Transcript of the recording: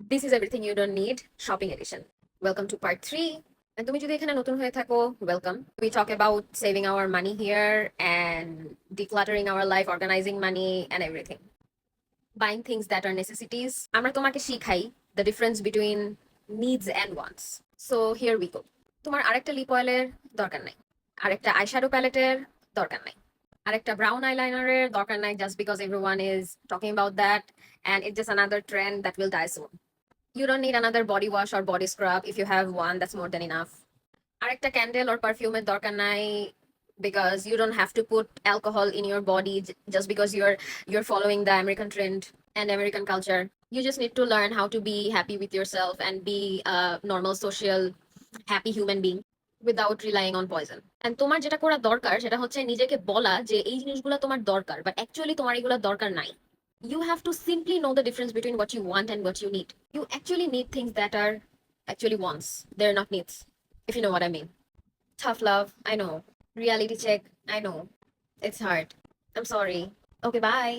This is everything you don't need, shopping edition. Welcome to part 3. And তুমি যদি এখানে নতুন হয়ে থাকো, welcome. We talk about saving our money here and decluttering our life, organizing money and everything. Buying things that are necessities. আমরা তোমাকে শিখাই the difference between needs and wants. So here we go. তোমার আরেকটা lip অয়েলের দরকার নাই, আরেকটা eyeshadow প্যালেটের দরকার নাই, আরেকটা ব্রাউন আইলাইনারের দরকার নাই, just because everyone is talking about that and it's just another trend that will die soon. You don't need another body wash or body scrub. If you have one, that's more than enough. আরেকটা candle or perfume এর দরকার নাই, because you don't have to put alcohol in your body just because you're following the American trend and American culture. You just need to learn how to be happy with yourself and be a normal social happy human being without relying on poison. And তোমার যেটা করা দরকার সেটা হচ্ছে নিজেকে বলা যে এই জিনিসগুলো তোমার দরকার, but actually তোমার এগুলো দরকার নাই. You have to simply know the difference between what you want and what you need. You actually need things that are actually wants. They're not needs, if you know what I mean. Tough love, I know. Reality check, I know. It's hard. I'm sorry. Okay, bye.